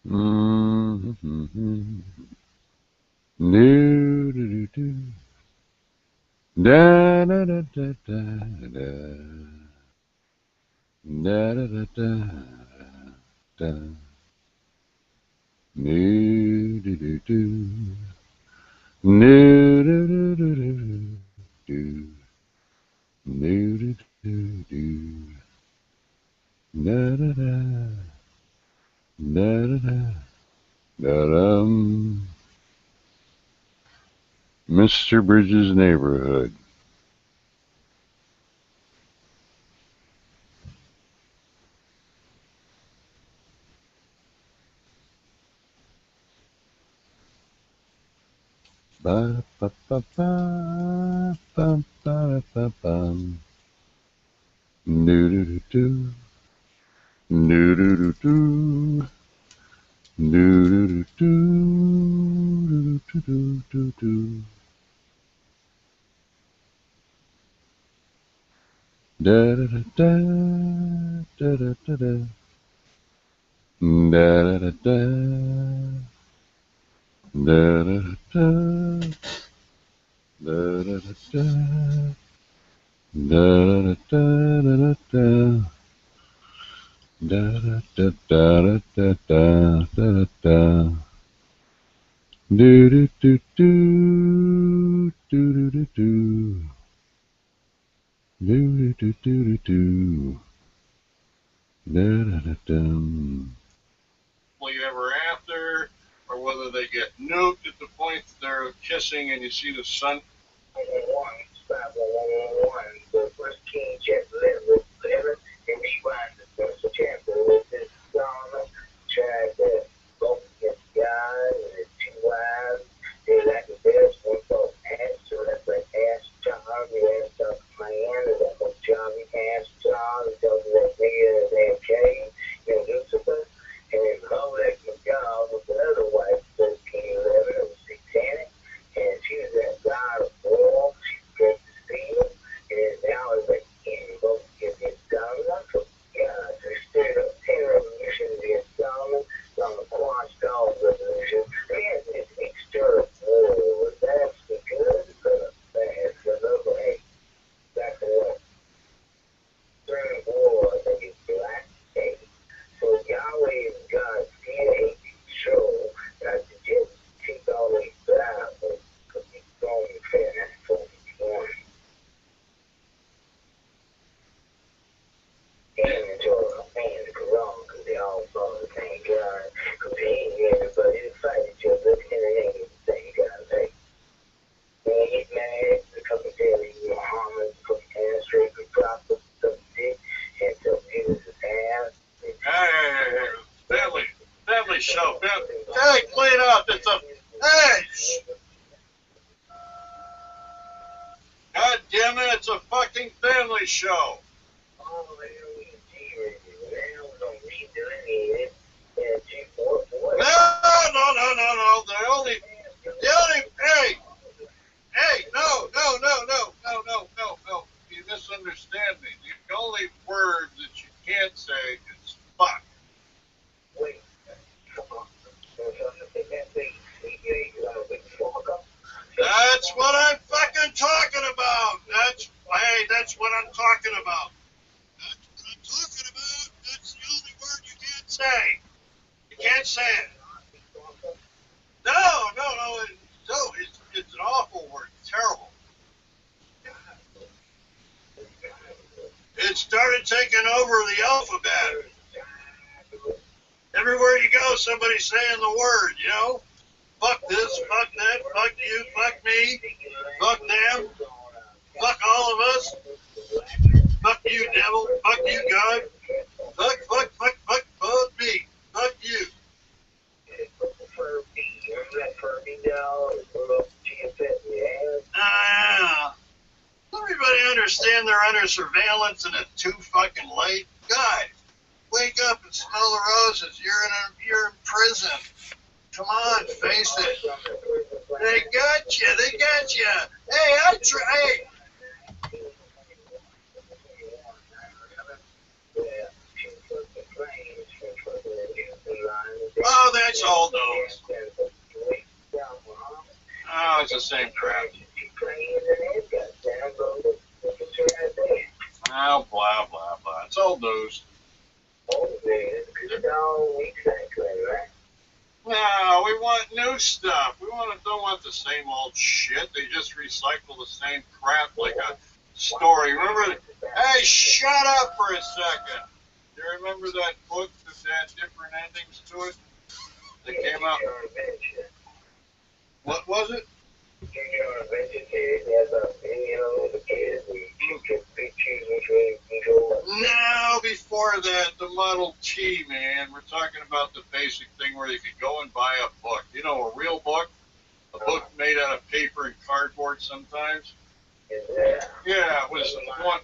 Mm-hmm. Do do do do. Da da da da da da. Da da da da da. Do do do do. Do do do do do do. Do do do do. Da da da. Da da da. Da dum. Mr. Bridges' neighborhood. Ba ba ba ba ba ba ba ba. Do do do do. Do do do do. Do do do do. Do do do do. Da da da da. Da da da da. Da da da da. Da da da da. Da da da da. Da da da da da da. Da da da da da da da da. Do do do do do do do do do do do do do da da da dum. You ever after, or whether they get nuked at the point that they're kissing and you see the sun. The first king jet level, and he winds the first chapter with this song. Tried to both his guys and his two wives. They like the best one called Astro, that's like Astro, Astro, Miami, that's like Johnny Astro, he tells me that nigga is AFK, and Lucifer, and then Colette McGall with the other wife, 1311, it was satanic, and she was that god of war, she was good to see him, and now it's like, can't both get this done, so yeah, they stirred up 10 revolutions against Solomon, on the quashed all revolution, and it's extra war, that's the good, the bad, the little, hey, that's what, during war, I think it's black, hey, so Yahweh is God's DNA show that to just take all these out because he's going fair and that's what he's one. And enjoy and the Quran because they all follow the same God. Competing everybody to fight each other and it ain't the same God. Hey, when you get mad, the couple daily Muhammad, put your hands straight for prophets, some dick, and some Jesus' ass. Hey, family show. Hey, play it up. It's a hey. God damn it! It's a fucking family show. No. No. You misunderstand me. The only word that you can't say is fuck. Wait. That's what I'm fucking talking about. That's what I'm talking about. That's the only word you can't say. You can't say it. No. It's an awful word. It's terrible. It started taking over the alphabet. Everywhere you go, somebody's saying the word, you know? Fuck this, fuck that, fuck you, fuck me, fuck them, fuck all of us, fuck you, devil, fuck you, God, fuck me, fuck you. Everybody understand they're under surveillance and it's too fucking late? God, wake up and smell the roses. You're in prison. Come on, face it. They got you. Hey, Oh, it's all those. Oh, it's the same crap. Oh, blah, blah, blah. It's all those. No, we want new stuff. We don't want the same old shit. They just recycle the same crap like a story. Remember? Hey, shut up for a second. Do you remember that book that had different endings to it? That came out. What was it? No, before that, the Model T, man. We're talking about the basic thing where you could go and buy a book. You know, a real book? A book made out of paper and cardboard sometimes. Yeah, it was one.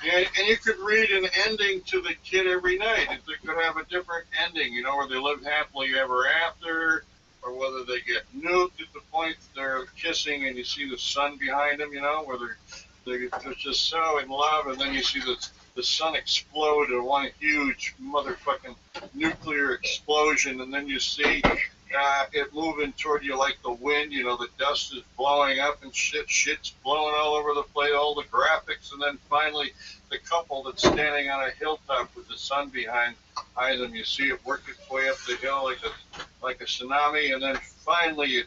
Yeah, and you could read an ending to the kid every night. It could have a different ending, you know, where they live happily ever after, or whether they get nuked at the point they're kissing and you see the sun behind them, you know, where they're just so in love, and then you see the sun explode in one huge motherfucking nuclear explosion, and then you see it moving toward you like the wind, you know, the dust is blowing up and shit's blowing all over the place, all the graphics, and then finally the couple that's standing on a hilltop with the sun behind them, you see it work its way up the hill like a tsunami, and then finally it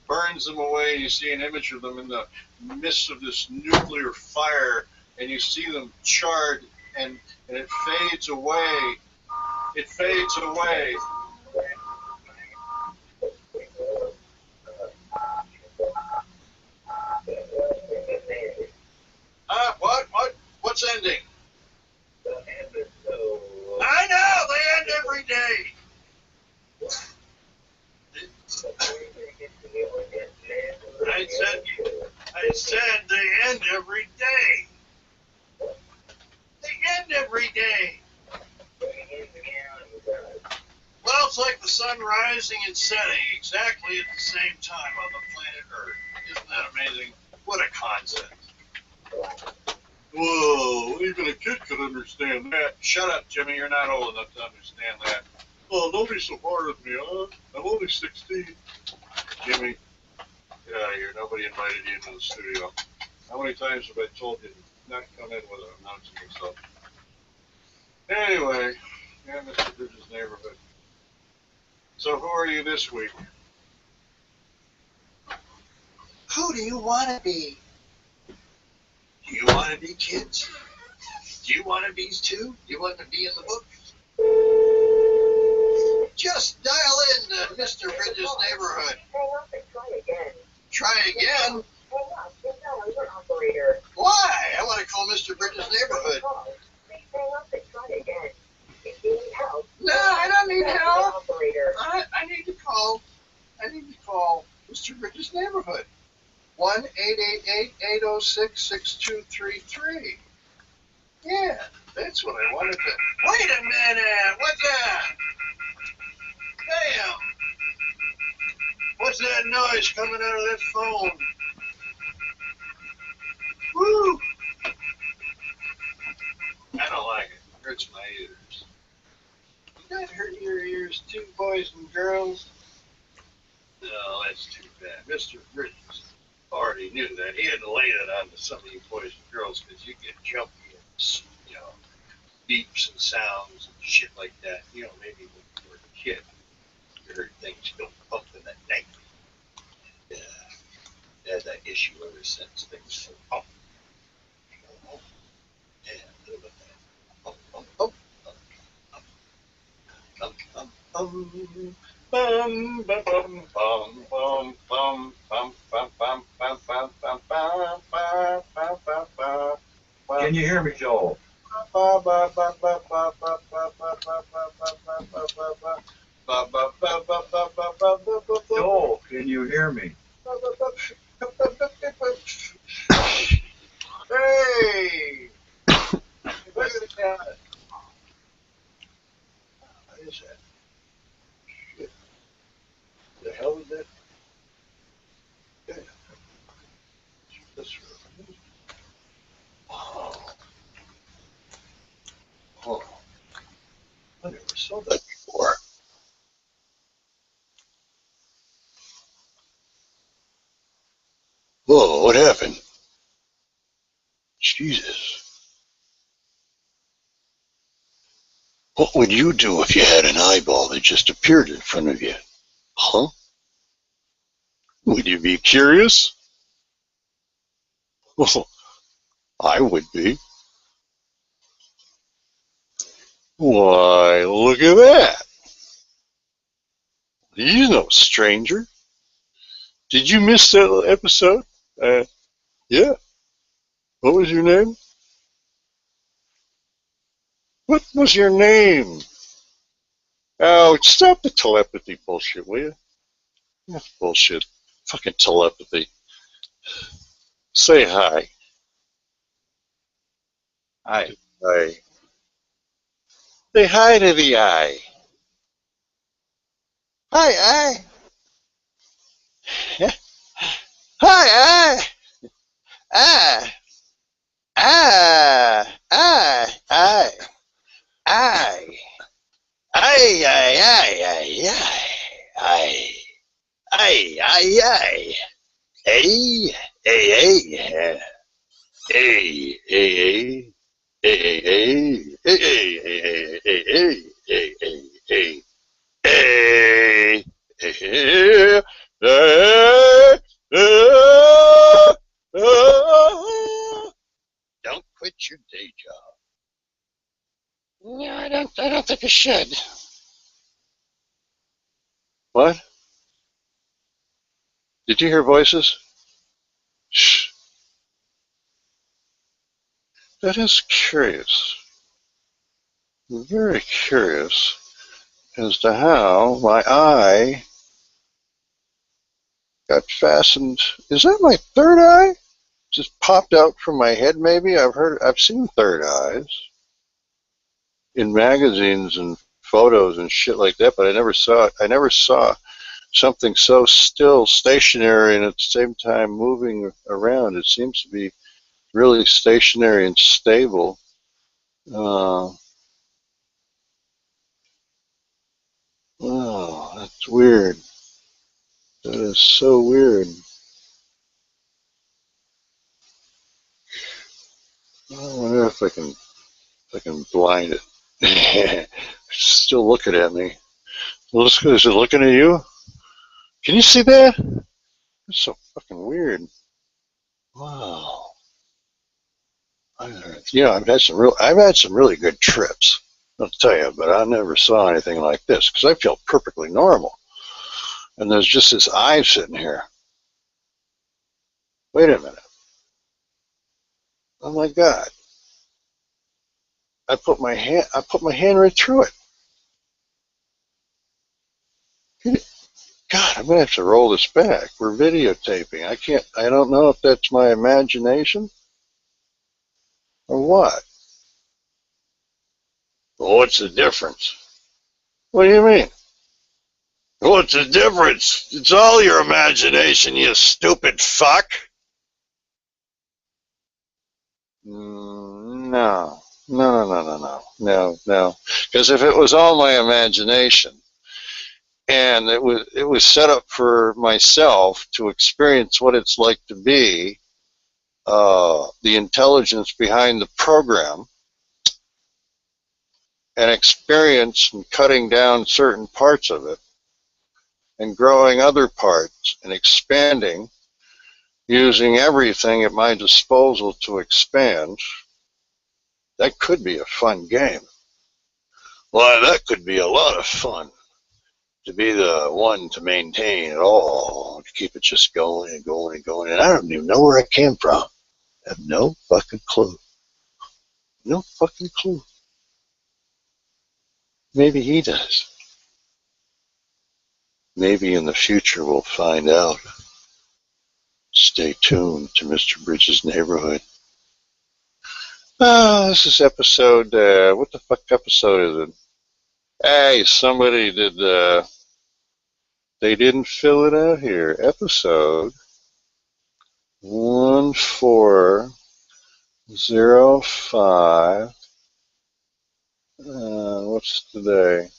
burns them away, and you see an image of them in the midst of this nuclear fire, and you see them charred, and it fades away. It fades away. What's ending? I know, they end every day. I said they end every day. They end every day. Well, it's like the sun rising and setting exactly at the same time on the planet Earth. Isn't that amazing? What a concept. Whoa, even a kid could understand that. Shut up, Jimmy. You're not old enough to understand that. Oh, don't be so hard on me, huh? I'm only 16. Jimmy, get out of here. Nobody invited you into the studio. How many times have I told you to not come in without announcing yourself? Anyway, yeah, Mr. Bridges' neighborhood. So who are you this week? Who do you want to be? Do you want to be kids? Do you want to be too? Do you want to be in the book? Just dial in to Mr. Bridges' neighborhood. Try again? Why? I want to call Mr. Bridges' neighborhood. No, I don't need help. I need to call Mr. Bridges' neighborhood. 1-888-806-6233. Yeah, that's what I wanted to. Wait a minute! What's that? Damn! What's that noise coming out of that phone? Woo! I don't like it. It hurts my ears. Does that hurt your ears too, boys and girls? No, that's too bad. Mr. Bridges already knew that. He had to lay that on to some of you boys and girls because you get jumpy and, you know, beeps and sounds and shit like that. You know, maybe when you were a kid, you heard things go bump in the night. Yeah, I had that issue ever since. Things go bump. Yeah, a little bit of that. Bump, bump, bump, bump, bump, bump, bump. Bum bum bum bum bum bum bum bum bum bum bum bum bum bum bum. Can you hear me, Joel? Joel, can you hear me? Hey! Look at that. What is that? Shit. The hell is that? Yeah. This room. Oh. Oh. Whatever. would you do if you had an eyeball that just appeared in front of you? Huh? Would you be curious? Well, I would be. Why, look at that. He's no stranger. Did you miss that episode? Yeah. What was your name? What was your name? Oh, stop the telepathy bullshit, will you? That's bullshit. Fucking telepathy. Say hi. Hi. Hi. Say hi to the eye. Hi, eye. Hi, eye. Eye. Eye. Eye. Eye. Eye. Eye. Eye. Eye. Eye. Eye. Eye. Eye. Hey. Hey. Hey. Hey. Hey. Hey, hey, hey, hey, hey, hey, hey, hey, hey, hey, hey, don't quit your day job. No, I don't think I should. What? Did you hear voices? Shh. That is curious. Very curious as to how my eye got fastened. Is that my third eye? Just popped out from my head, maybe? I've seen third eyes in magazines and photos and shit like that, but I never saw it. I never saw something so still, stationary, and at the same time moving around. It seems to be really stationary and stable. Oh, that's weird. That is so weird. I wonder if I can blind it. It's still looking at me. Is it looking at you? Can you see that? That's so fucking weird. Wow. I've had some really good trips. I'll tell you, but I never saw anything like this because I feel perfectly normal. And there's just this eye sitting here. Wait a minute. Oh my God. I put my hand right through it. God, I'm gonna have to roll this back. We're videotaping. I don't know if that's my imagination or what. Well, what's the difference? What do you mean? What's the difference? It's all your imagination, you stupid fuck. No. No. Because if it was all my imagination, and it was set up for myself to experience what it's like to be the intelligence behind the program, and experience and cutting down certain parts of it and growing other parts and expanding, using everything at my disposal to expand. That could be a fun game. Why, that could be a lot of fun, to be the one to maintain it all, to keep it just going and going and going. And I don't even know where I came from. I have no fucking clue. No fucking clue. Maybe he does. Maybe in the future we'll find out. Stay tuned to Mr. Bridges' Neighborhood. This is episode, what the fuck episode is it? Hey, somebody did, they didn't fill it out here. Episode 1405, what's today?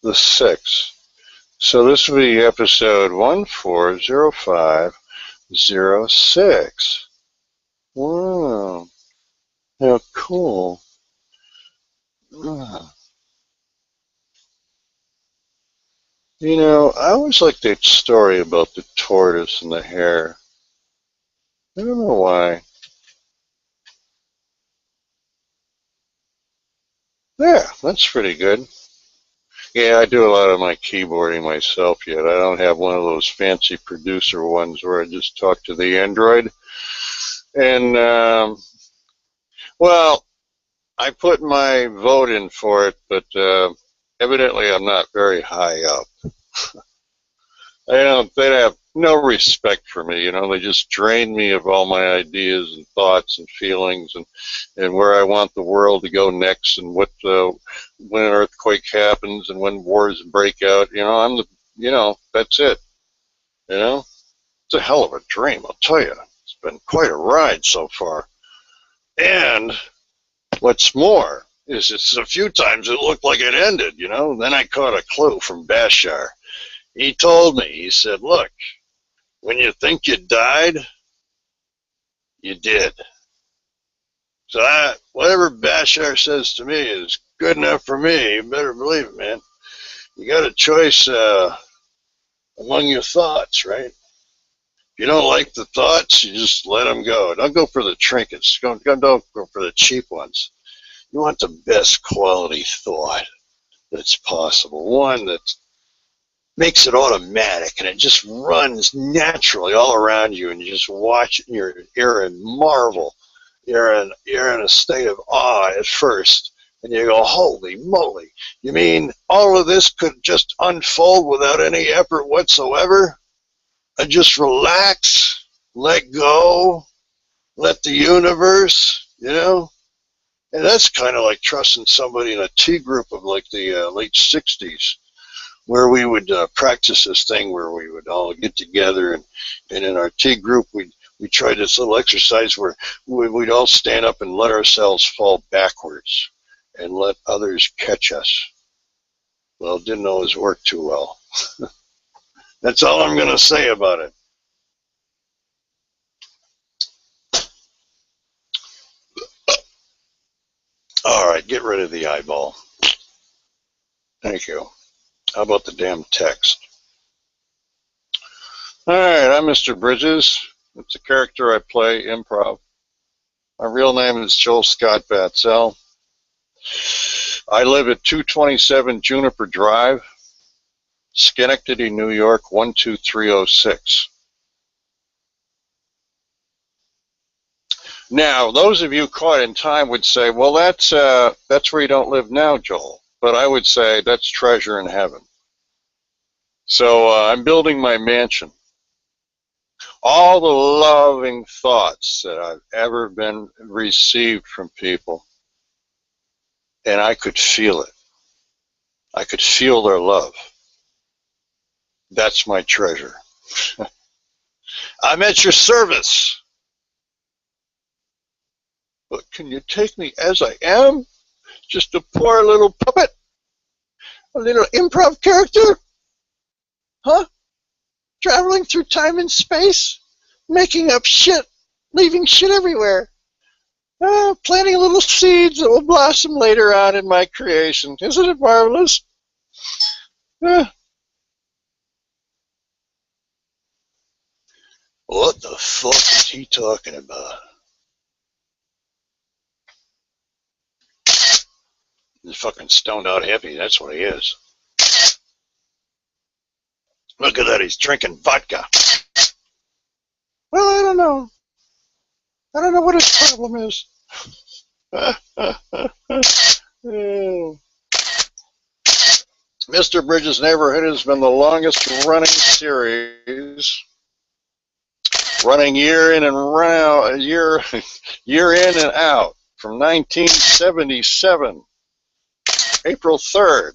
The 6th. So this will be episode 140506. Wow. How cool. You know, I always like that story about the tortoise and the hare. I don't know why. Yeah, that's pretty good. Yeah, I do a lot of my keyboarding myself yet. I don't have one of those fancy producer ones where I just talk to the Android. And, well, I put my vote in for it, but evidently I'm not very high up. They have no respect for me, you know, they just drain me of all my ideas and thoughts and feelings and where I want the world to go next and when an earthquake happens and when wars break out, that's it, you know. It's a hell of a dream, I'll tell you. It's been quite a ride so far. And what's more is it's a few times it looked like it ended, you know. Then I caught a clue from Bashar. He told me, he said, look, when you think you died, you did. So whatever Bashar says to me is good enough for me. You better believe it, man. You got a choice among your thoughts, right? If you don't like the thoughts, you just let them go. Don't go for the trinkets. Don't go for the cheap ones. You want the best quality thought that's possible. One that makes it automatic and it just runs naturally all around you and you just watch it and you're in marvel. You're in a state of awe at first and you go, holy moly, you mean all of this could just unfold without any effort whatsoever? And just relax, let go, let the universe, you know? And that's kind of like trusting somebody in a tea group of like the late 60s, where we would practice this thing where we would all get together and in our tea group we tried this little exercise where we'd all stand up and let ourselves fall backwards and let others catch us. Well, it didn't always work too well. That's all I'm going to say about it. All right, get rid of the eyeball. Thank you. How about the damn text? All right, I'm Mr. Bridges. It's a character I play, improv. My real name is Joel Scott Batzel. I live at 227 Juniper Drive, Schenectady, New York, 12306. Now, those of you caught in time would say, well, that's where you don't live now, Joel. But I would say that's treasure in heaven. So I'm building my mansion. All the loving thoughts that I've ever been received from people, and I could feel it. I could feel their love. That's my treasure. I'm at your service. But can you take me as I am? Just a poor little puppet? A little improv character? Huh? Traveling through time and space? Making up shit? Leaving shit everywhere? Planting little seeds that will blossom later on in my creation. Isn't it marvelous? What the fuck is he talking about? He's fucking stoned out hippie, that's what he is. Look at that, he's drinking vodka. Well, I don't know. I don't know what his problem is. Mr. Bridges' Neighborhood has been the longest running series, running year in and out, from 1977, April 3rd,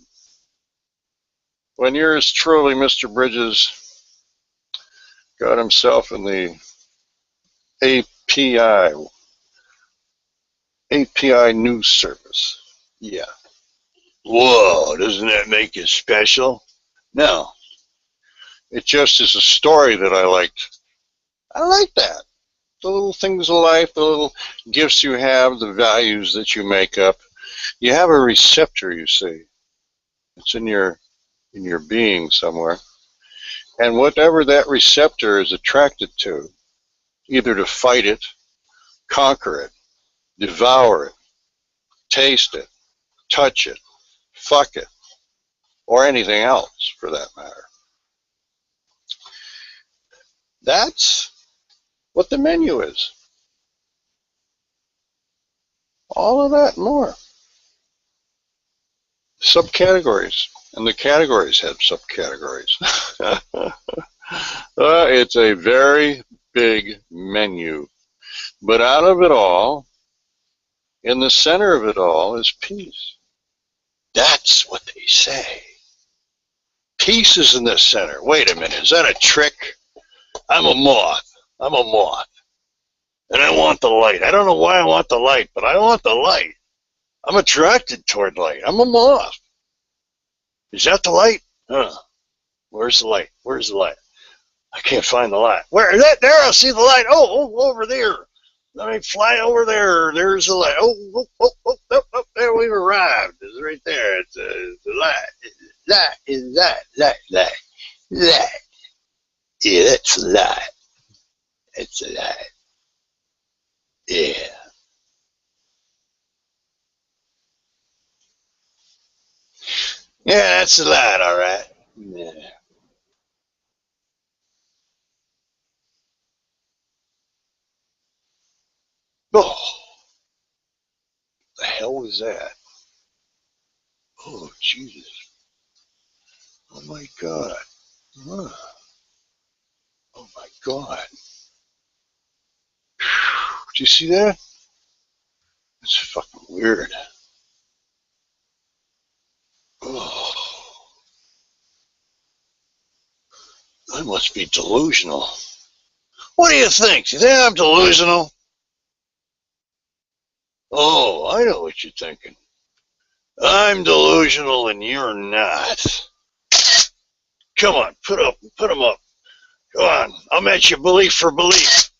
when yours truly, Mr. Bridges, got himself in the API news service. Yeah. Whoa, doesn't that make it special? No. It just is a story that I liked. I like that. The little things of life, the little gifts you have, the values that you make up. You have a receptor, you see. It's in your in your being somewhere. And whatever that receptor is attracted to, either to fight it, conquer it, devour it, taste it, touch it, fuck it, or anything else for that matter. That's what the menu is. All of that and more. Subcategories. And the categories have subcategories. It's a very big menu. But out of it all, in the center of it all, is peace. That's what they say. Peace is in the center. Wait a minute, is that a trick? I'm a moth. I'm a moth. And I want the light. I don't know why I want the light, but I want the light. I'm attracted toward light. I'm a moth. Is that the light? Where's the light? Where's the light? I can't find the light. Where is that? There, I see the light. Oh, over there. Let me fly over there. There's the light. Oh, there we've arrived. It's right there. It's the light. Light is light. Yeah, that's the light. It's the light. Yeah. Yeah, that's the light, all right. Yeah. Oh, the hell was that? Oh, Jesus. Oh, my God. Oh, my God. Did you see that? That's fucking weird. Oh, I must be delusional. What do you think? You think I'm delusional? Oh, I know what you're thinking. I'm delusional and you're not. Come on, put them up. Go on, I'll match you belief for belief.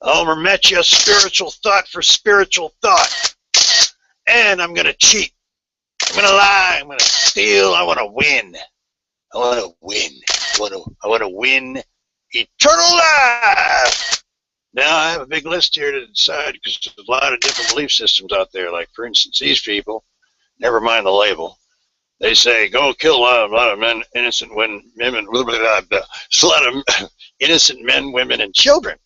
I'll match you spiritual thought for spiritual thought. And I'm going to cheat. I'm going to lie. I'm going to steal. I want to win. I want to win. I want to win eternal life. Now, I have a big list here to decide because there's a lot of different belief systems out there. Like, for instance, these people, never mind the label, they say, go kill a lot of men, innocent women, blah, blah, blah, blah. It's a lot of innocent men, women, and children.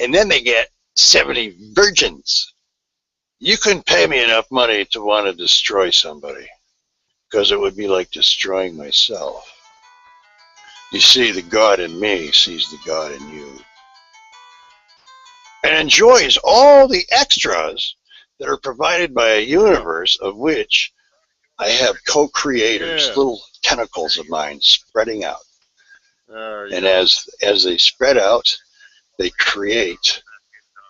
And then they get 70 virgins. You couldn't pay me enough money to want to destroy somebody because it would be like destroying myself. You see, the God in me sees the God in you. And enjoys all the extras that are provided by a universe of which I have co-creators, little tentacles of mine spreading out. And as they spread out, they create.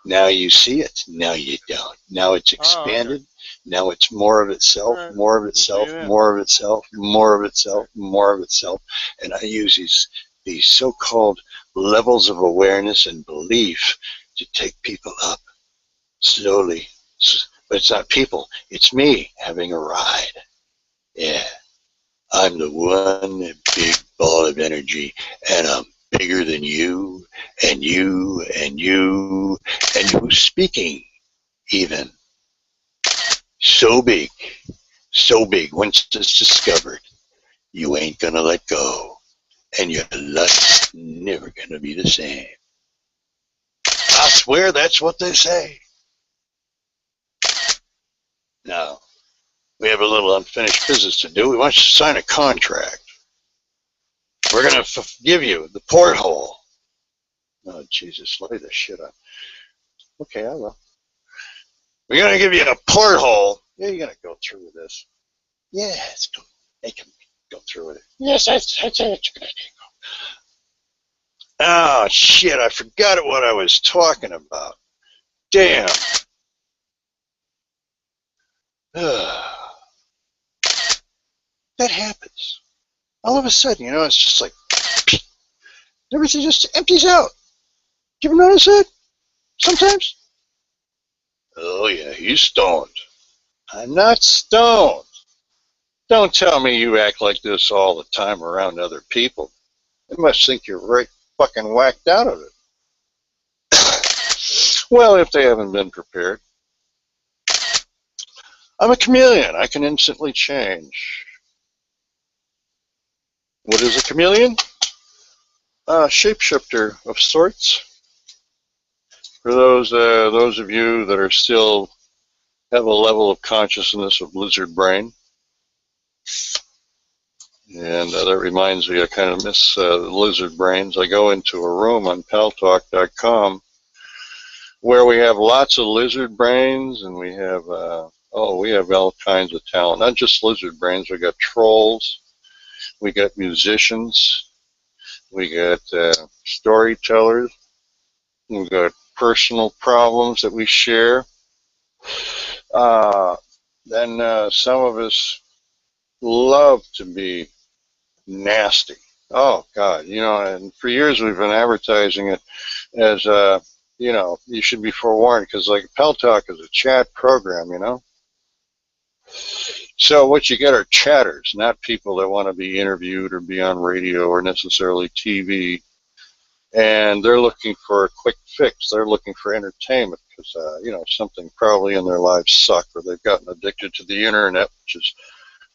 Now you see it, now you don't. Now it's expanded, now it's more of itself, more of itself, more of itself, more of itself, more of itself. And I use these so-called levels of awareness and belief to take people up slowly. But it's not people, it's me having a ride. Yeah, I'm the one big ball of energy, and I'm bigger than you, and you, and you, and who's speaking even. So big, once it's discovered, you ain't gonna let go, and your life's never gonna be the same. I swear that's what they say. Now, we have a little unfinished business to do. We want you to sign a contract. We're going to give you the porthole. Oh, Jesus, lay this shit up. Okay, I will. We're going to give you a porthole. Yeah, you're going to go through with this. Yeah, let's go. Make him go through with it. Yes, that's what you're going to do. Oh, shit, I forgot what I was talking about. Damn. That happens. All of a sudden, you know, it's just like, everything just empties out. Do you ever notice that? Sometimes? Oh, yeah, he's stoned. I'm not stoned. Don't tell me you act like this all the time around other people. They must think you're right fucking whacked out of it. Well, if they haven't been prepared. I'm a chameleon. I can instantly change. What is a chameleon? A shapeshifter of sorts. For those of you that are still have a level of consciousness of lizard brain, and that reminds me, I kind of miss lizard brains. I go into a room on paltalk.com where we have lots of lizard brains, and we have we have all kinds of talent. Not just lizard brains. We got trolls. We got musicians. We got storytellers. We got personal problems that we share. Then some of us love to be nasty. Oh God, and for years we've been advertising it as you should be forewarned, because like Pal Talk is a chat program. So what you get are chatters, not people that want to be interviewed or be on radio or necessarily TV. And they're looking for a quick fix. They're looking for entertainment because, something probably in their lives sucked, or they've gotten addicted to the internet, which is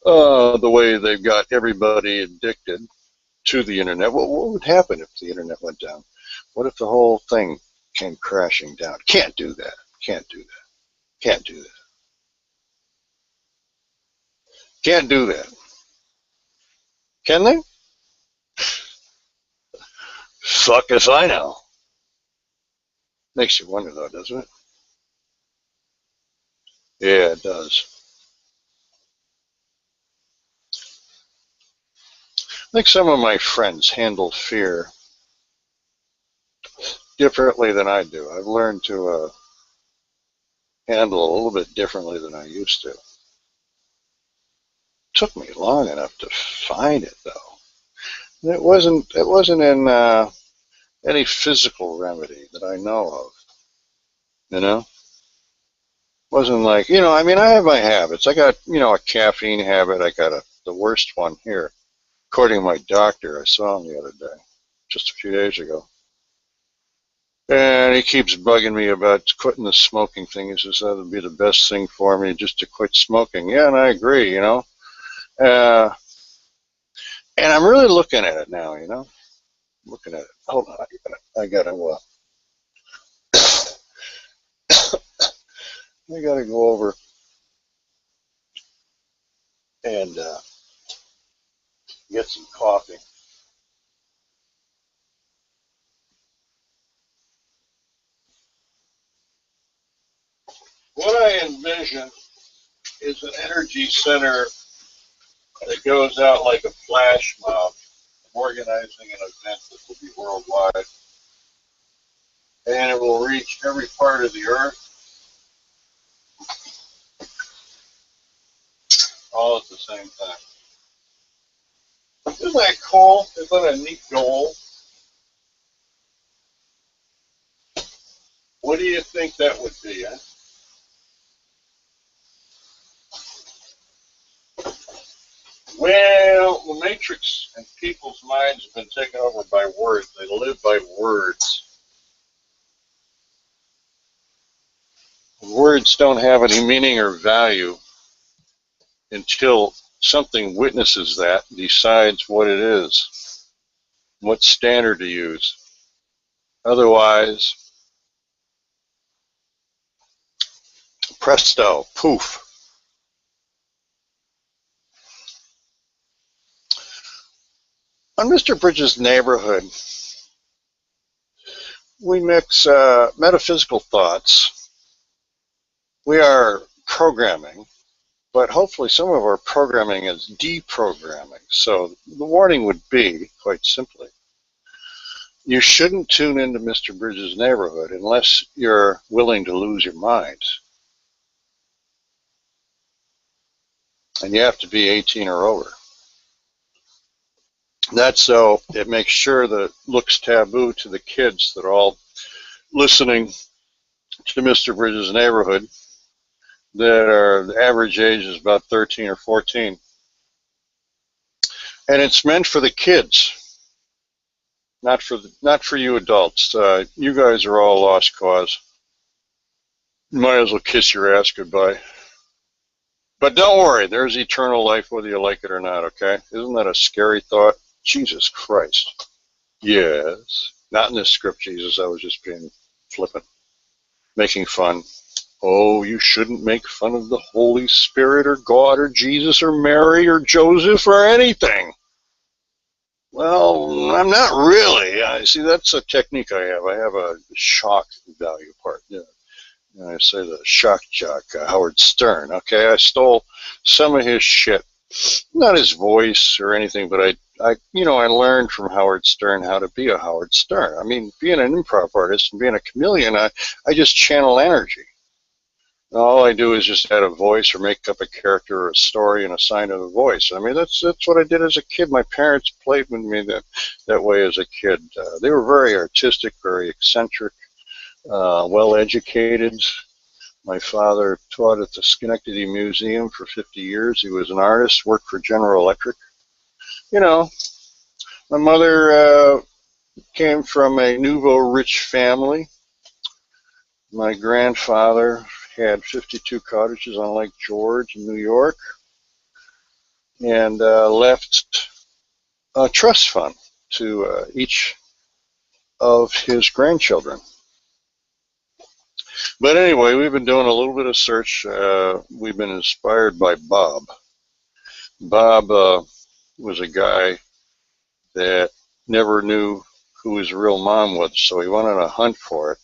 the way they've got everybody addicted to the internet. What would happen if the internet went down? What if the whole thing came crashing down? Can't do that. Can't do that. Can't do that. Can't do that. Can they? Fuck if I know. Makes you wonder, though, doesn't it? Yeah, it does. I think some of my friends handle fear differently than I do. I've learned to handle it a little bit differently than I used to. It took me long enough to find it, though. It wasn't in any physical remedy that I know of. It wasn't like, I have my habits. I got, a caffeine habit. I got the worst one here. According to my doctor, I saw him the other day, just a few days ago. And he keeps bugging me about quitting the smoking thing. He says that would be the best thing for me, just to quit smoking. Yeah, and I agree, And I'm really looking at it now, Looking at it. Hold on, I gotta go over and get some coffee. What I envision is an energy center that goes out like a flash mob, organizing an event that will be worldwide, and it will reach every part of the earth all at the same time. Isn't that cool? Isn't that a neat goal? What do you think that would be, eh? Well, the matrix and people's minds have been taken over by words. They live by words. Words don't have any meaning or value until something witnesses that, decides what it is, what standard to use. Otherwise, presto, poof. On Mr. Bridges' Neighborhood, we mix metaphysical thoughts. We are programming, but hopefully some of our programming is deprogramming. So the warning would be, quite simply, you shouldn't tune into Mr. Bridges' Neighborhood unless you're willing to lose your mind. And you have to be 18 or over. That's so it makes sure that it looks taboo to the kids that are all listening to Mr. Bridges' Neighborhood, that are the average age is about 13 or 14. And it's meant for the kids, not for you adults. You guys are all lost cause. You might as well kiss your ass goodbye. But don't worry, there's eternal life whether you like it or not, okay? Isn't that a scary thought? Jesus Christ. Yes. Not in this script, Jesus. I was just being flippant, making fun. Oh, you shouldn't make fun of the Holy Spirit or God or Jesus or Mary or Joseph or anything. Well, I'm not really. See, that's a technique I have. I have a shock value part. Yeah. And I say the shock jock, Howard Stern. Okay, I stole some of his shit. Not his voice or anything, but I learned from Howard Stern how to be a Howard Stern. I mean, being an improv artist and being a chameleon, I just channel energy. All I do is just add a voice or make up a character or a story and assign it a voice. I mean, that's what I did as a kid. My parents played with me that way as a kid. They were very artistic, very eccentric, well-educated. My father taught at the Schenectady Museum for 50 years. He was an artist, worked for General Electric. You know, my mother came from a nouveau rich family. My grandfather had 52 cottages on Lake George in New York and left a trust fund to each of his grandchildren. But anyway, we've been doing a little bit of search. We've been inspired by Bob. Bob was a guy that never knew who his real mom was, so he went on a hunt for it.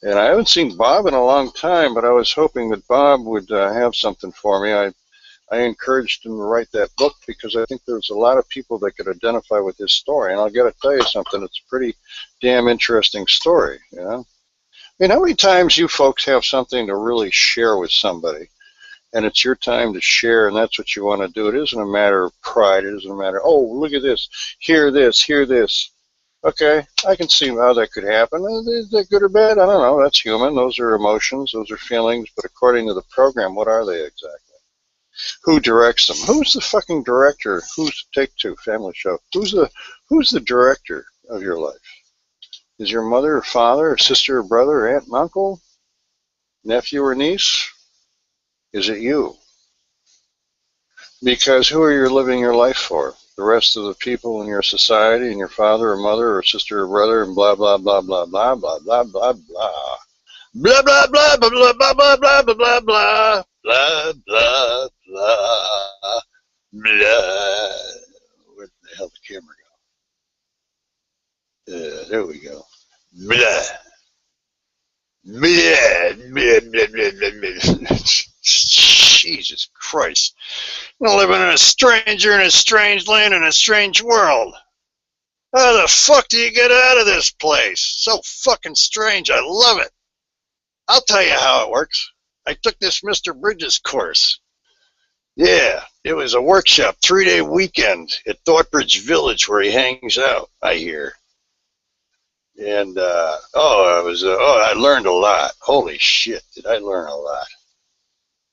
And I haven't seen Bob in a long time, but I was hoping that Bob would have something for me. I encouraged him to write that book because I think there's a lot of people that could identify with his story. And I'll got to tell you something, it's a pretty damn interesting story, you know? I mean, how many times you folks have something to really share with somebody, and it's your time to share, and that's what you want to do? It isn't a matter of pride. It isn't a matter, oh, look at this, hear this, hear this. Okay, I can see how that could happen. Is that good or bad? I don't know. That's human. Those are emotions. Those are feelings. But according to the program, what are they exactly? Who directs them? Who's the fucking director? Who's Take Two Family Show? Who's the director of your life? Is your mother or father or sister or brother or aunt and uncle, nephew or niece? Is it you? Because who are you living your life for? The rest of the people in your society and your father or mother or sister or brother and blah, blah, blah, blah, blah, blah, blah, blah, blah. Blah, blah, blah, blah, blah, blah, blah, blah, blah, blah, blah, blah, blah, blah, blah. Where the hell did the camera go? There we go. Blah. Blah, blah, blah, blah, blah, blah. Jesus Christ. I'm living in a stranger in a strange land in a strange world. How the fuck do you get out of this place? So fucking strange. I love it. I'll tell you how it works. I took this Mr. Bridges course. Yeah, it was a workshop, 3-day weekend at Thoughtbridge Village where he hangs out, I hear. And, I learned a lot. Holy shit, did I learn a lot.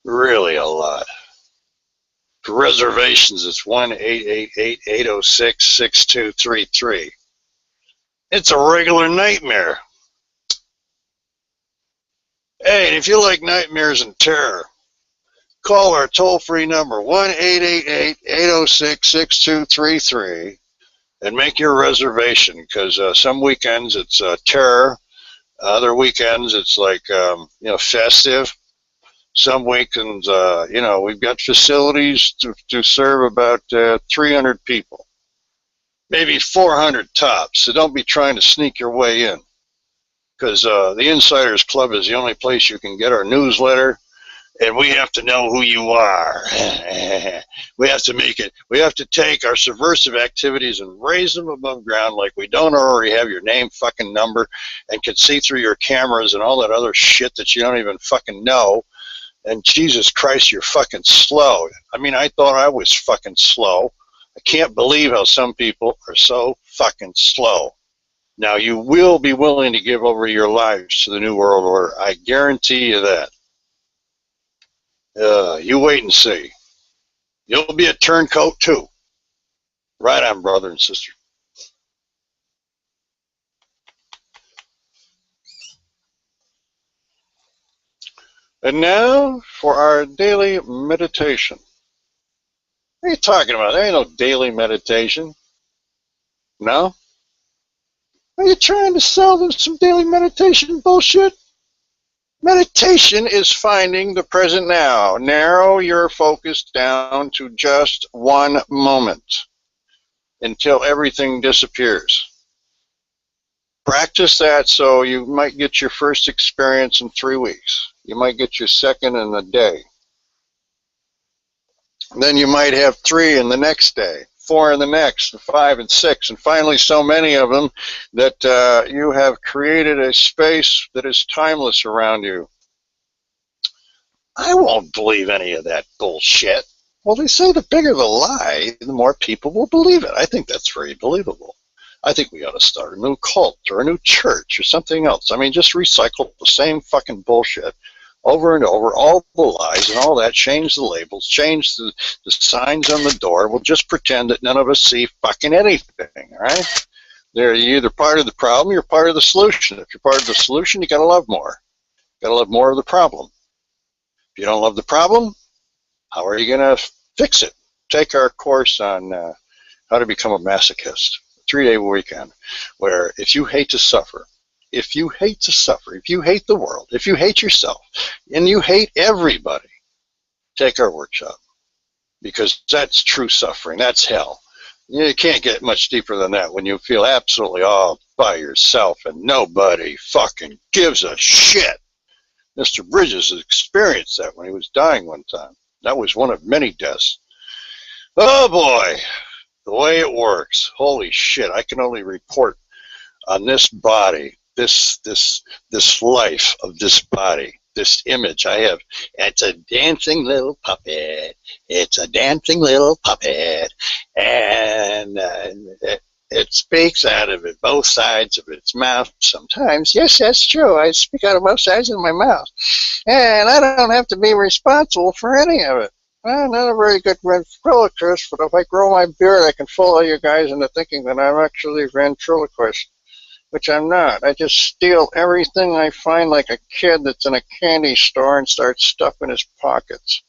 Really a lot. For reservations, it's 1-888-806-6233. It's a regular nightmare. Hey, and if you like nightmares and terror, call our toll-free number, 1-888-806-6233, and make your reservation, because some weekends it's terror. Other weekends it's like, festive. Some weekends, we've got facilities to serve about 300 people, maybe 400 tops. So don't be trying to sneak your way in, because the Insiders Club is the only place you can get our newsletter, and we have to know who you are. We have to make it. We have to take our subversive activities and raise them above ground like we don't already have your name, fucking number, and can see through your cameras and all that other shit that you don't even fucking know. And Jesus Christ, you're fucking slow. I mean, I thought I was fucking slow. I can't believe how some people are so fucking slow. Now, you will be willing to give over your lives to the New World Order. I guarantee you that. You wait and see. You'll be a turncoat, too. Right on, brother and sister. And now for our daily meditation. What are you talking about? There ain't no daily meditation. No? Are you trying to sell them some daily meditation bullshit? Meditation is finding the present now. Narrow your focus down to just one moment until everything disappears. Practice that so you might get your first experience in 3 weeks. You might get your second in a day. Then you might have 3 in the next day, 4 in the next, 5 and 6, and finally so many of them that you have created a space that is timeless around you. I won't believe any of that bullshit. Well, they say the bigger the lie, the more people will believe it. I think that's very believable. I think we ought to start a new cult or a new church or something else. I mean, just recycle the same fucking bullshit over and over, all the lies and all that, change the labels, change the signs on the door. We'll just pretend that none of us see fucking anything, all right? You're either part of the problem or you're part of the solution. If you're part of the solution, you got to love more. You got to love more of the problem. If you don't love the problem, how are you going to fix it? Take our course on how to become a masochist, a 3-day weekend, where if you hate to suffer, if you hate the world, if you hate yourself, and you hate everybody, take our workshop, because that's true suffering. That's hell. You can't get much deeper than that when you feel absolutely all by yourself and nobody fucking gives a shit. Mr. Bridges has experienced that when he was dying one time. That was one of many deaths. Oh boy, the way it works. Holy shit, I can only report on this body, this life of this body, this image I have. It's a dancing little puppet. It's a dancing little puppet. And it speaks out of it, both sides of its mouth sometimes. Yes, that's true. I speak out of both sides of my mouth. And I don't have to be responsible for any of it. I'm not a very good ventriloquist, but if I grow my beard, I can fool all you guys into thinking that I'm actually a ventriloquist, which I'm not. I just steal everything I find like a kid that's in a candy store and start stuffing his pockets.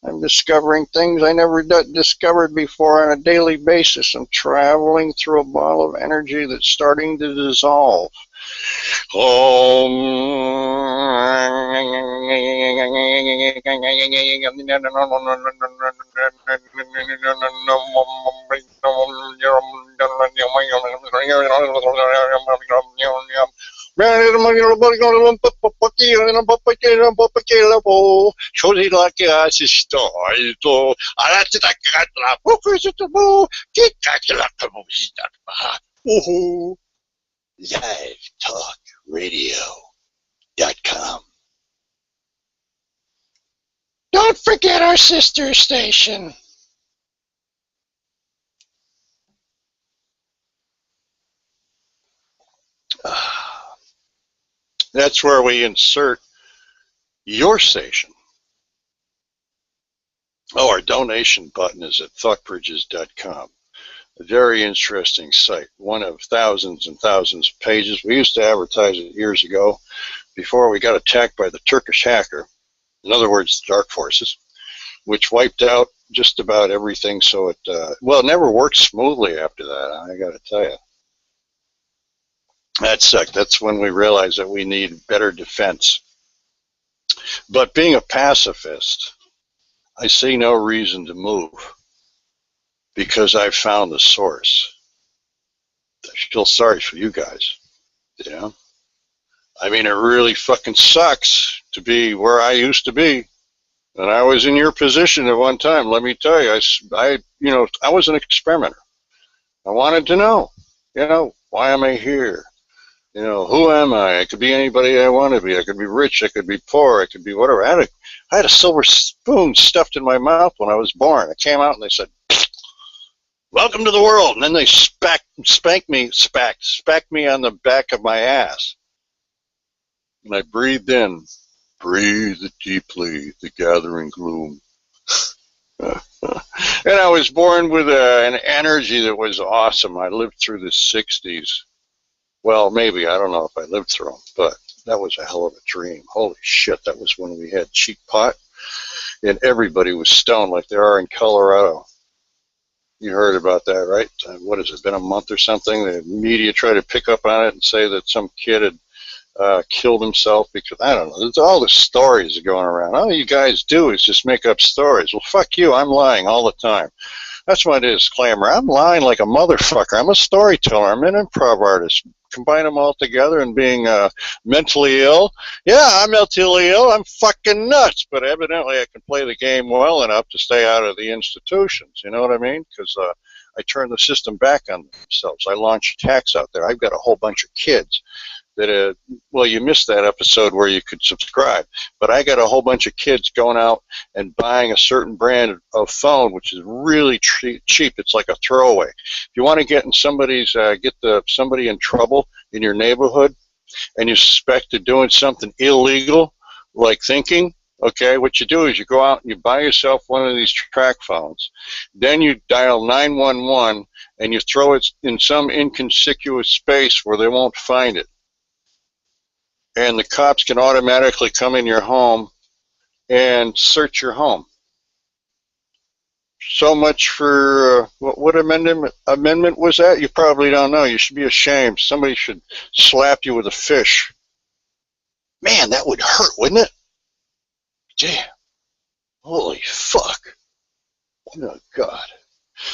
I'm discovering things I never discovered before on a daily basis. I'm traveling through a ball of energy that's starting to dissolve. LiveTalkRadio.com. Don't forget our sister station. That's where we insert your station. Oh, our donation button is at thoughtbridges.com. A very interesting site, one of thousands and thousands of pages. We used to advertise it years ago before we got attacked by the Turkish hacker, in other words, the dark forces, which wiped out just about everything. So it, well, it never worked smoothly after that, I got to tell you. That sucked. That's when we realized that we need better defense. But being a pacifist, I see no reason to move because I've found the source. I feel sorry for you guys, you know? I mean, it really fucking sucks to be where I used to be. And I was in your position at one time. Let me tell you, I was an experimenter. I wanted to know, why am I here? Who am I? I could be anybody I want to be. I could be rich. I could be poor. I could be whatever. I had a silver spoon stuffed in my mouth when I was born. I came out and they said, "Welcome to the world." And then they spanked me on the back of my ass. And I breathed in, breathe deeply, the gathering gloom. And I was born with an energy that was awesome. I lived through the 60s. Well, maybe. I don't know if I lived through them, but that was a hell of a dream. Holy shit, that was when we had cheap pot and everybody was stoned like they are in Colorado. You heard about that, right? What has it been, a month or something? The media tried to pick up on it and say that some kid had killed himself because, I don't know, there's all the stories going around. All you guys do is just make up stories. Well, fuck you, I'm lying all the time. That's my disclaimer. I'm lying like a motherfucker. I'm a storyteller. I'm an improv artist. Combine them all together and being mentally ill. Yeah, I'm mentally ill. I'm fucking nuts. But evidently I can play the game well enough to stay out of the institutions. You know what I mean? Because I turn the system back on themselves. I launch attacks out there. I've got a whole bunch of kids that, well, you missed that episode where you could subscribe. But I got a whole bunch of kids going out and buying a certain brand of phone, which is really cheap. It's like a throwaway. If you want to get in somebody in trouble in your neighborhood, and you suspect they're doing something illegal, like thinking, okay, what you do is you go out and you buy yourself one of these track phones. Then you dial 911 and you throw it in some inconspicuous space where they won't find it. And the cops can automatically come in your home and search your home. So much for what amendment was that? You probably don't know. You should be ashamed. Somebody should slap you with a fish. Man, that would hurt, wouldn't it? Damn. Holy fuck. Oh, God.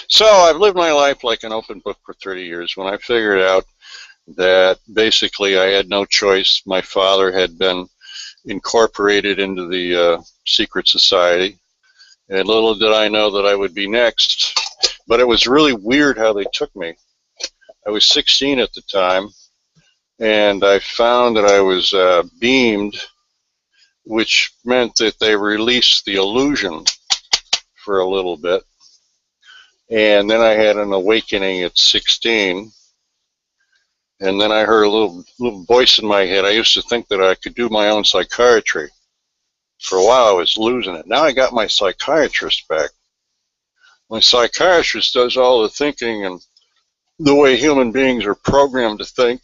So I've lived my life like an open book for 30 years. When I figured out that basically I had no choice, my father had been incorporated into the secret society. And little did I know that I would be next. But it was really weird how they took me. I was 16 at the time, and I found that I was beamed, which meant that they released the illusion for a little bit. And then I had an awakening at 16. And then I heard a little voice in my head. I used to think that I could do my own psychiatry. For a while, I was losing it. Now I got my psychiatrist back. My psychiatrist does all the thinking and the way human beings are programmed to think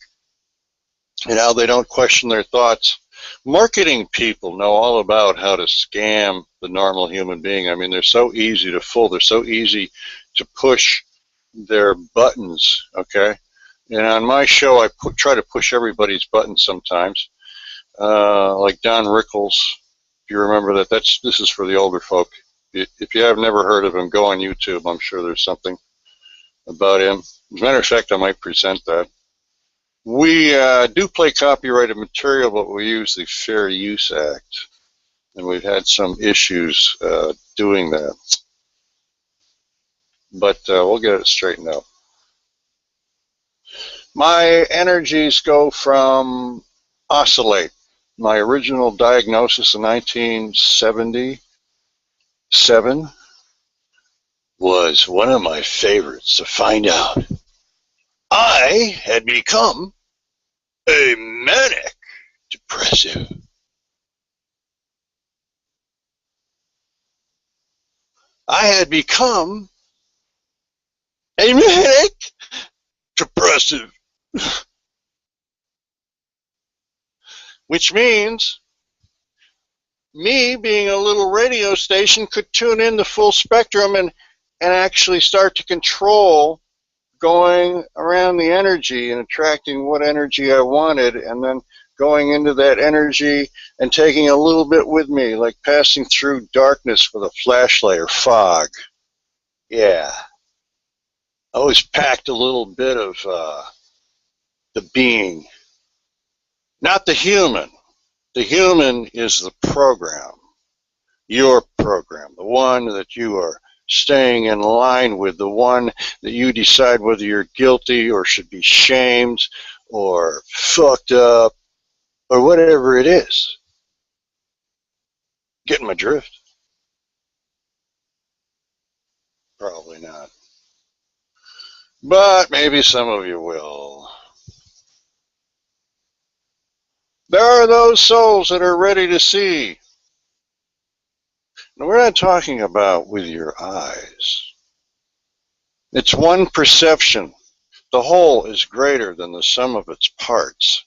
and how they don't question their thoughts. Marketing people know all about how to scam the normal human being. I mean, they're so easy to fool. They're so easy to push their buttons, okay? And on my show, I try to push everybody's buttons sometimes, like Don Rickles. If you remember that, this is for the older folk. If you have never heard of him, go on YouTube. I'm sure there's something about him. As a matter of fact, I might present that. We do play copyrighted material, but we use the Fair Use Act, and we've had some issues doing that. But we'll get it straightened out. My energies go from oscillate. My original diagnosis in 1977 was one of my favorites to find out. I had become a manic depressive. I had become a manic depressive. Which means me being a little radio station could tune in the full spectrum and actually start to control going around the energy and attracting what energy I wanted, and then going into that energy and taking a little bit with me, like passing through darkness with a flashlight or fog. Yeah. I always packed a little bit of the being. Not the human. The human is the program. Your program. The one that you are staying in line with. The one that you decide whether you're guilty or should be shamed or fucked up or whatever it is. Getting my drift? Probably not. But maybe some of you will. There are those souls that are ready to see Now, we're not talking about with your eyes. It's one perception. The whole is greater than the sum of its parts.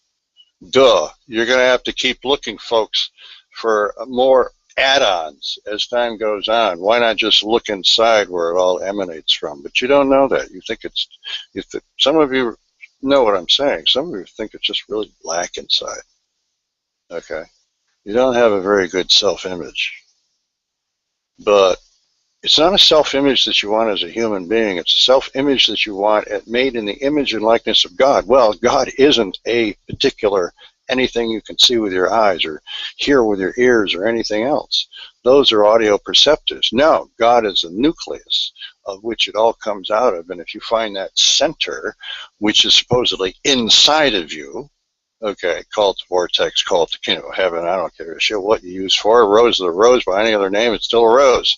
Duh. You're going to have to keep looking, folks, for more add-ons as time goes on. Why not just look inside where it all emanates from? But you don't know that. You think it's, some of you know what I'm saying. Some of you think it's just really black inside. Okay? You don't have a very good self-image. But it's not a self-image that you want as a human being. It's a self-image that you want made in the image and likeness of God. Well, God isn't a particular anything you can see with your eyes or hear with your ears or anything else. Those are audio perceptives. No, God is the nucleus of which it all comes out of. And if you find that center, which is supposedly inside of you, okay, call it the vortex, call it the kingdom of heaven, I don't care a shit what you use for. A rose is a rose. By any other name, it's still a rose.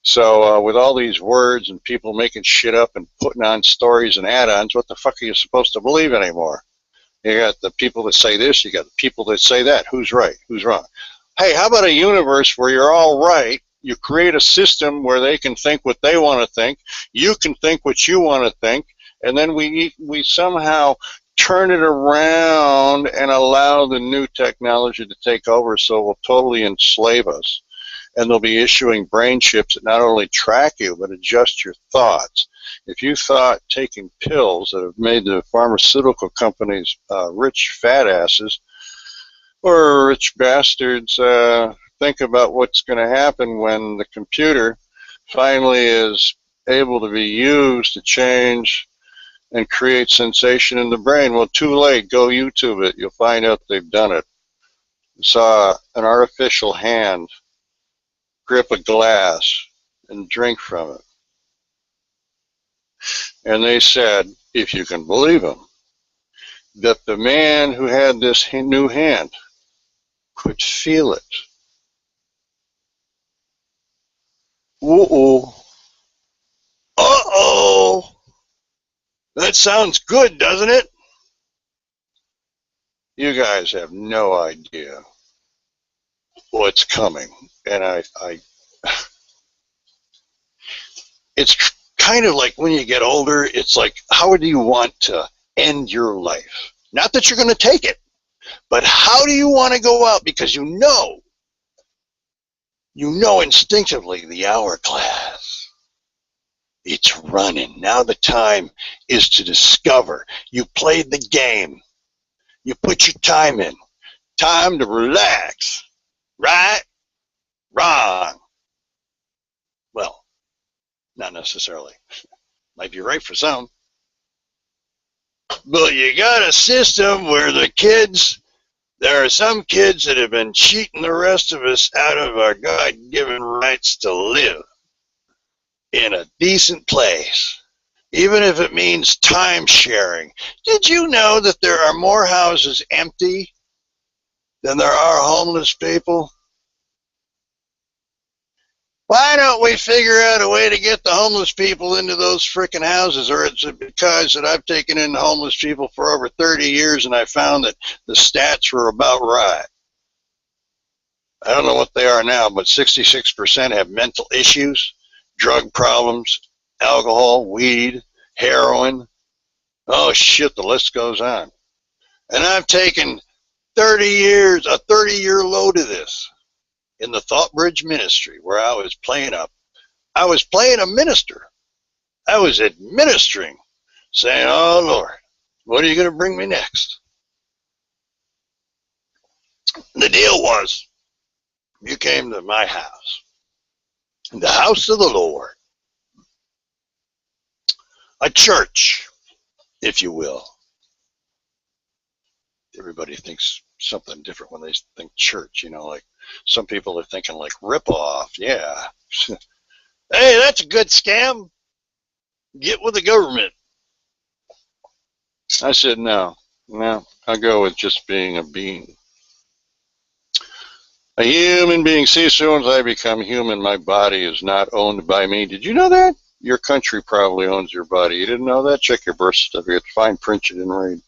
So with all these words and people making shit up and putting on stories and add-ons, what the fuck are you supposed to believe anymore? You got the people that say this, you got the people that say that. Who's right? Who's wrong? Hey, how about a universe where you're all right? You create a system where they can think what they want to think. You can think what you want to think. And then we somehow turn it around and allow the new technology to take over so it will totally enslave us. And they'll be issuing brain chips that not only track you, but adjust your thoughts. If you thought taking pills that have made the pharmaceutical companies rich fat asses or rich bastards, think about what's going to happen when the computer finally is able to be used to change and create sensation in the brain. Well, too late. Go YouTube it. You'll find out they've done it. I saw an artificial hand grip a glass and drink from it. And they said, if you can believe them, that the man who had this new hand could feel it. Uh-oh. Uh-oh. That sounds good, doesn't it? You guys have no idea what's coming. And it's kind of like when you get older, it's like, how do you want to end your life? Not that you're going to take it, but how do you want to go out? Because you know instinctively the hourglass. It's running. Now the time is to discover. You played the game. You put your time in. Time to relax. Right? Wrong. Well, not necessarily. Might be right for some. But you got a system where the kids, there are some kids that have been cheating the rest of us out of our God-given rights to live in a decent place, even if it means time sharing. Did you know that there are more houses empty than there are homeless people? Why don't we figure out a way to get the homeless people into those frickin' houses? Or it's because that I've taken in homeless people for over 30 years and I found that the stats were about right. I don't know what they are now, but 66% have mental issues, drug problems, alcohol, weed, heroin. Oh shit, the list goes on. And I've taken 30 years, a 30-year load of this in the Thought Bridge ministry, where I was playing a minister. I was administering, saying, oh Lord, what are you going to bring me next? The deal was, you came to my house, the house of the Lord, a church, if you will. Everybody thinks something different when they think church, you know, like some people are thinking like rip-off, yeah. Hey, that's a good scam. Get with the government. I said, no, I'll go with just being a being. A human being. See, as soon as I become human, my body is not owned by me. Did you know that? Your country probably owns your body. You didn't know that? Check your birth certificate. Fine print you didn't read.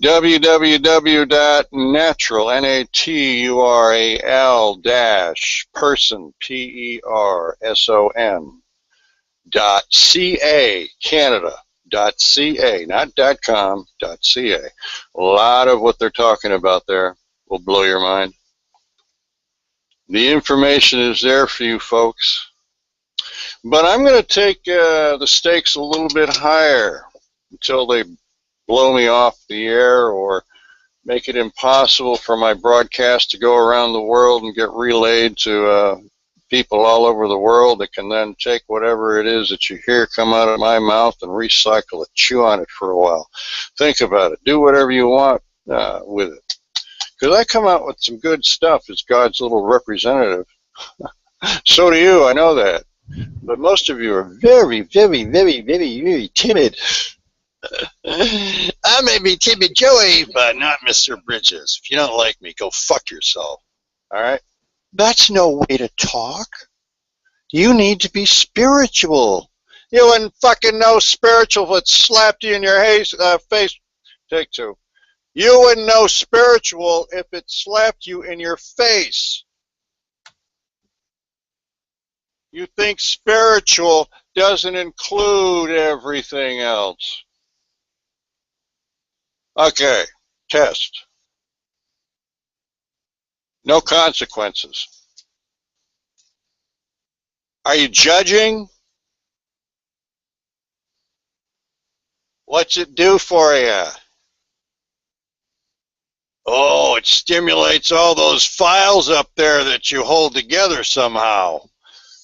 www.natural, natural-person, person, .ca, Canada.ca, not .com, .ca. A lot of what they're talking about there will blow your mind. The information is there for you folks. But I'm going to take the stakes a little bit higher until they blow me off the air or make it impossible for my broadcast to go around the world and get relayed to people all over the world that can then take whatever it is that you hear come out of my mouth and recycle it, chew on it for a while. Think about it. Do whatever you want with it. Because I come out with some good stuff as God's little representative. So do you, I know that. But most of you are very, very, very, very, very timid. I may be Timid Joey, but not Mr. Bridges. If you don't like me, go fuck yourself. All right? That's no way to talk. You need to be spiritual. You wouldn't fucking know spiritual if it slapped you in your face. Take two. You wouldn't know spiritual if it slapped you in your face. You think spiritual doesn't include everything else. Okay, test. No consequences. Are you judging? What's it do for you? Oh, it stimulates all those files up there that you hold together somehow.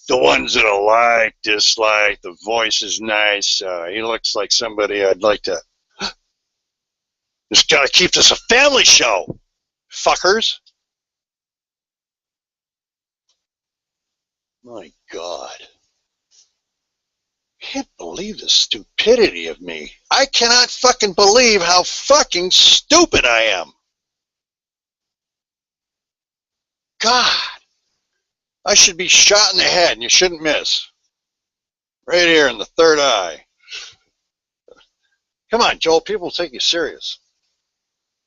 The ones that I like, dislike, the voice is nice. He looks like somebody I'd like to... Just gotta keep this a family show, fuckers. My God. I can't believe the stupidity of me. I cannot fucking believe how fucking stupid I am. God. I should be shot in the head and you shouldn't miss. Right here in the third eye. Come on, Joel, people will take you serious.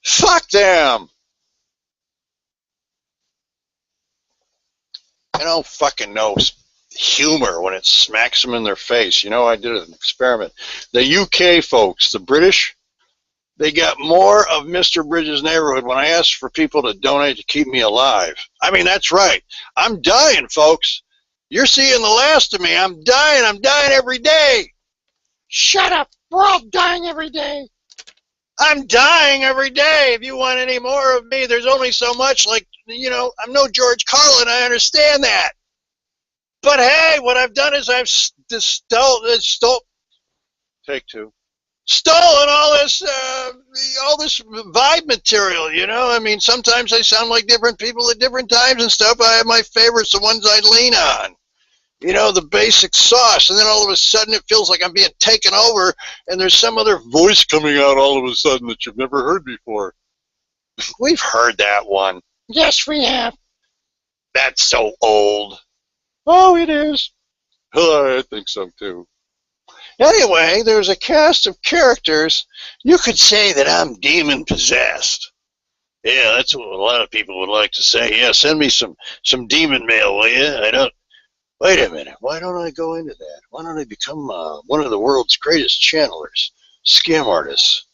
Fuck them. I don't fucking know humor when it smacks them in their face. You know, I did an experiment. The UK folks, the British, they got more of Mr. Bridges' Neighborhood when I asked for people to donate to keep me alive. I mean, that's right. I'm dying, folks. You're seeing the last of me. I'm dying every day. Shut up. We're all dying every day. I'm dying every day. If you want any more of me, there's only so much. Like, you know, I'm no George Carlin. I understand that. But hey, what I've done is I've take two. Stolen all this vibe material, you know? I mean, sometimes they sound like different people at different times and stuff. I have my favorites, the ones I lean on. You know, the basic sauce, and then all of a sudden it feels like I'm being taken over, and there's some other voice coming out all of a sudden that you've never heard before. We've heard that one. Yes, we have. That's so old. Oh, it is. I think so, too. Anyway, there's a cast of characters. You could say that I'm demon-possessed. Yeah, that's what a lot of people would like to say. Yeah, send me some demon mail, will you? I don't... Wait a minute. Why don't I go into that? Why don't I become one of the world's greatest channelers, scam artists?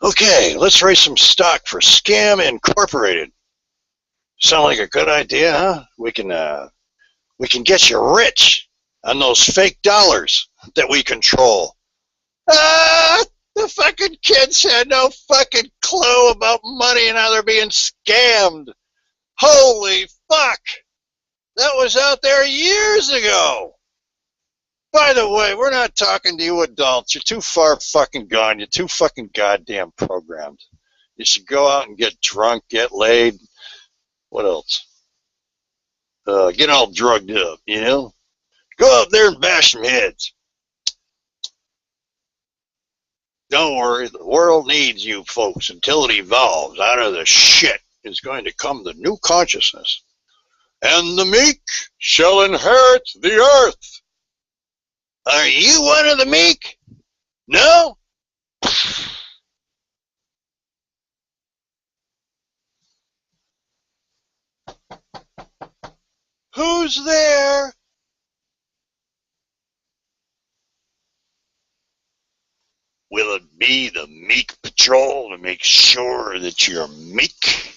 Okay, let's raise some stock for Scam Incorporated. Sound like a good idea, huh? We can get you rich on those fake dollars that we control. The fucking kids had no fucking clue about money and how they're being scammed. Holy fuck! That was out there years ago. By the way, we're not talking to you adults. You're too far fucking gone. You're too fucking goddamn programmed. You should go out and get drunk, get laid. What else? Get all drugged up, you know? Go out there and bash some heads. Don't worry, the world needs you folks until it evolves. Out of the shit is going to come the new consciousness. And the meek shall inherit the earth. Are you one of the meek? No? Who's there? Will it be the Meek Patrol to make sure that you're meek?